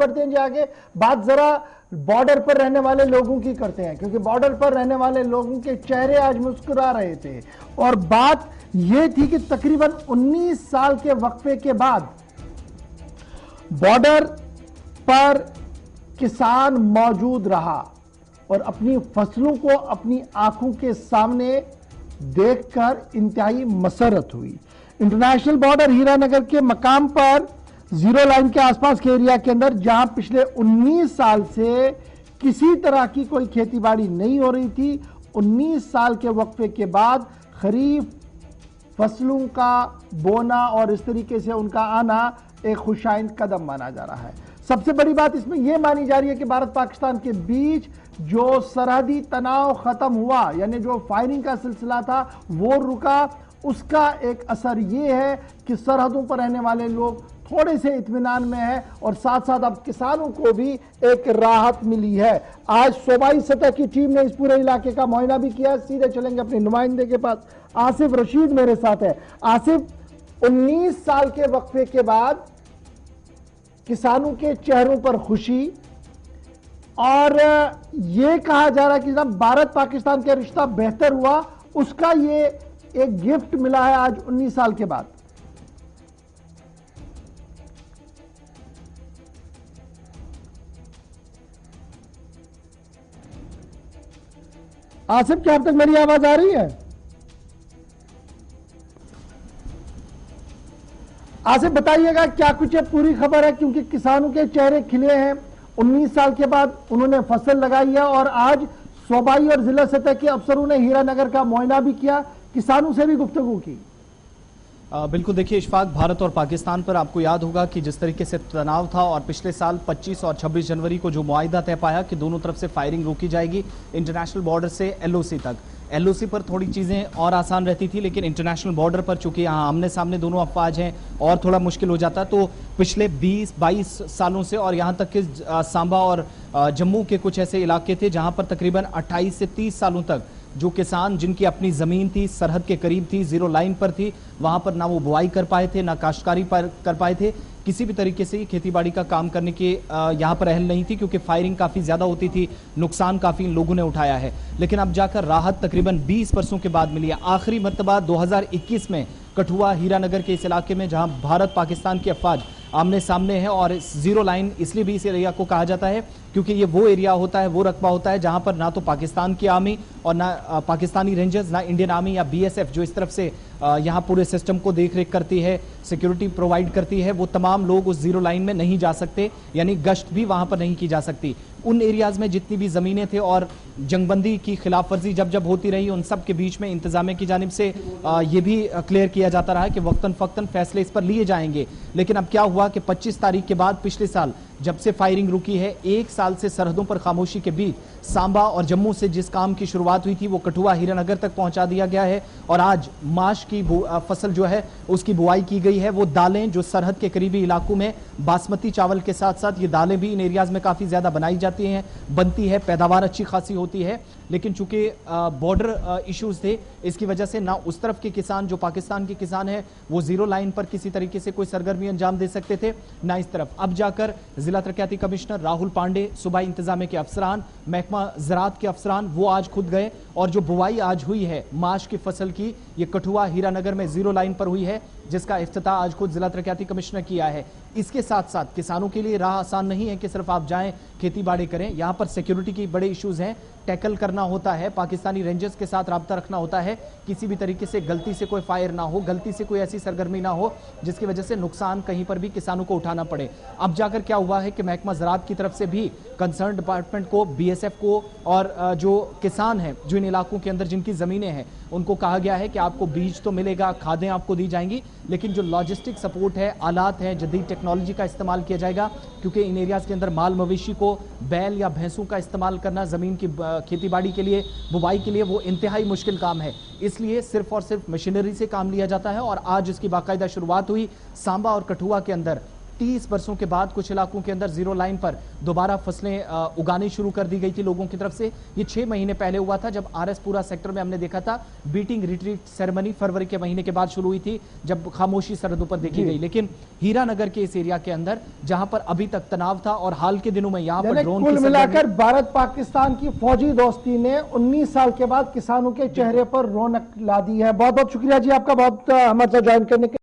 बढ़ते हैं जी आगे। बात जरा बॉर्डर पर रहने वाले लोगों की करते हैं, क्योंकि बॉर्डर पर रहने वाले लोगों के चेहरे आज मुस्कुरा रहे थे। और बात यह थी कि तकरीबन 19 साल के वक्फे के बाद बॉर्डर पर किसान मौजूद रहा और अपनी फसलों को अपनी आंखों के सामने देखकर इंतहाई मसरत हुई। इंटरनेशनल बॉर्डर हीरानगर के मकाम पर जीरो लाइन के आसपास के एरिया के अंदर, जहां पिछले 19 साल से किसी तरह की कोई खेतीबाड़ी नहीं हो रही थी, 19 साल के वक्फे के बाद खरीफ फसलों का बोना और इस तरीके से उनका आना एक खुशाइन कदम माना जा रहा है। सबसे बड़ी बात इसमें यह मानी जा रही है कि भारत पाकिस्तान के बीच जो सरहदी तनाव खत्म हुआ, यानी जो फायरिंग का सिलसिला था वो रुका, उसका एक असर यह है कि सरहदों पर रहने वाले लोग थोड़े से इत्मीनान में है और साथ साथ अब किसानों को भी एक राहत मिली है। आज सूबाई सतह की टीम ने इस पूरे इलाके का मुआयना भी किया। सीधे चलेंगे अपने नुमाइंदे के पास। आसिफ रशीद मेरे साथ है। आसिफ, 19 साल के वक्फे के बाद किसानों के चेहरों पर खुशी, और यह कहा जा रहा है कि जब भारत पाकिस्तान का रिश्ता बेहतर हुआ, उसका ये एक गिफ्ट मिला है आज 19 साल के बाद। आसिफ, क्या अब तक मेरी आवाज आ रही है? आसिफ बताइएगा क्या कुछ पूरी खबर है, क्योंकि किसानों के चेहरे खिले हैं। 19 साल के बाद उन्होंने फसल लगाई है और आज सूबाई और जिला सतह के अफसरों ने हीरानगर का मुआयना भी किया, किसानों से भी गुफ्तगू की। बिल्कुल, देखिए इशफाक, भारत और पाकिस्तान पर आपको याद होगा कि जिस तरीके से तनाव था और पिछले साल 25 और 26 जनवरी को जो मुआहिदा तय पाया कि दोनों तरफ से फायरिंग रोकी जाएगी इंटरनेशनल बॉर्डर से एलओसी तक। एलओसी पर थोड़ी चीज़ें और आसान रहती थी, लेकिन इंटरनेशनल बॉर्डर पर चूंकि यहाँ आमने सामने दोनों अफवाज हैं और थोड़ा मुश्किल हो जाता। तो पिछले 20-22 सालों से और यहाँ तक कि सांबा और जम्मू के कुछ ऐसे इलाके थे जहाँ पर तकरीबन 28 से 30 सालों तक जो किसान जिनकी अपनी ज़मीन थी, सरहद के करीब थी, जीरो लाइन पर थी, वहाँ पर ना वो बुआई कर पाए थे, ना काश्तकारी कर पाए थे, किसी भी तरीके से खेतीबाड़ी का काम करने के यहाँ पर अहल नहीं थी, क्योंकि फायरिंग काफ़ी ज़्यादा होती थी, नुकसान काफ़ी लोगों ने उठाया है। लेकिन अब जाकर राहत तकरीबन 20 बरसों के बाद मिली है। आखिरी मरतबा 2021 में कठुआ हीरानगर के इस इलाके में जहाँ भारत पाकिस्तान की अफवाज आमने सामने है, और जीरो लाइन इसलिए भी इस एरिया को कहा जाता है क्योंकि ये वो एरिया होता है, वो रकबा होता है जहां पर ना तो पाकिस्तान की आर्मी और ना पाकिस्तानी रेंजर्स, ना इंडियन आर्मी या बीएसएफ जो इस तरफ से यहाँ पूरे सिस्टम को देख रेख करती है, सिक्योरिटी प्रोवाइड करती है, वो तमाम लोग उस जीरो लाइन में नहीं जा सकते, यानी गश्त भी वहां पर नहीं की जा सकती। उन एरियाज में जितनी भी जमीनें थे और जंगबंदी की खिलाफ वर्जी जब जब होती रही, उन सब के बीच में इंतजामिया की जानिब से ये भी क्लियर किया जाता रहा कि वक्तन फक्तन फैसले इस पर लिए जाएंगे। लेकिन अब क्या हुआ कि 25 तारीख के बाद पिछले साल जब से फायरिंग रुकी है, 1 साल से सरहदों पर खामोशी के बीच सांबा और जम्मू से जिस काम की शुरुआत हुई थी वो कठुआ हीरानगर तक पहुंचा दिया गया है। और आज माश की फसल जो है उसकी बुआई की गई है। वो दालें जो सरहद के करीबी इलाकों में बासमती चावल के साथ साथ ये दालें भी इन एरियाज में काफ़ी ज़्यादा बनाई जाती हैं, बनती है, पैदावार अच्छी खासी होती है। लेकिन चूंकि बॉर्डर इश्यूज थे, इसकी वजह से ना उस तरफ के किसान जो पाकिस्तान के किसान हैं वो जीरो लाइन पर किसी तरीके से कोई सरगर्मी अंजाम दे सकते थे, ना इस तरफ। अब जाकर जिला तरक्याती कमिश्नर राहुल पांडे, सूबाई इंतजामिया के अफसरान, महकमा ज़राअत के अफसरान, वो आज खुद गए और जो बुआई आज हुई है माश की फसल की, ये कठुआ हीरानगर में जीरो लाइन पर हुई है, जिसका इफ्तिताह आज खुद जिला तरक्याती कमिश्नर किया है। इसके साथ साथ किसानों के लिए राह आसान नहीं है कि सिर्फ आप जाएं खेती बाड़ी करें। यहाँ पर सिक्योरिटी की बड़े इश्यूज हैं, टैकल करना होता है, पाकिस्तानी रेंजर्स के साथ राब्ता रखना होता है, किसी भी तरीके से गलती से कोई फायर ना हो, गलती से कोई ऐसी सरगर्मी ना हो जिसकी वजह से नुकसान कहीं पर भी किसानों को उठाना पड़े। अब जाकर क्या हुआ है कि महकमा ज़राअत की तरफ से भी कंसर्न डिपार्टमेंट को, बीएसएफ को और जो किसान हैं जो इन इलाकों के अंदर जिनकी ज़मीनें हैं उनको कहा गया है कि आपको बीज तो मिलेगा, खादें आपको दी जाएंगी, लेकिन जो लॉजिस्टिक सपोर्ट है, आलात हैं, जदीद टेक्नोलॉजी का इस्तेमाल किया जाएगा, क्योंकि इन एरियाज़ के अंदर माल मवेशी को बैल या भैंसों का इस्तेमाल करना ज़मीन की खेतीबाड़ी के लिए, बुवाई के लिए वो इंतहाई मुश्किल काम है। इसलिए सिर्फ और सिर्फ मशीनरी से काम लिया जाता है और आज इसकी बाकायदा शुरुआत हुई। सांबा और कठुआ के अंदर 30 वर्षों के बाद कुछ इलाकों के अंदर जीरो लाइन पर दोबारा फसलें उगानी शुरू कर दी गई थी लोगों की तरफ से। ये 6 महीने पहले हुआ था जब आरएसपुरा सेक्टर में हमने देखा था बीटिंग रिट्रीट सेरेमनी फरवरी के महीने के बाद शुरू हुई थी, जब खामोशी सरहदों पर देखी गई। लेकिन हीरानगर के इस एरिया के अंदर जहां पर अभी तक तनाव था और हाल के दिनों में यहां पर ड्रोन कुल मिलाकर भारत पाकिस्तान की फौजी दोस्ती ने 19 साल के बाद किसानों के चेहरे पर रौनक ला दी है। बहुत बहुत शुक्रिया जी आपका, बहुत हमारे साथ ज्वाइन करने के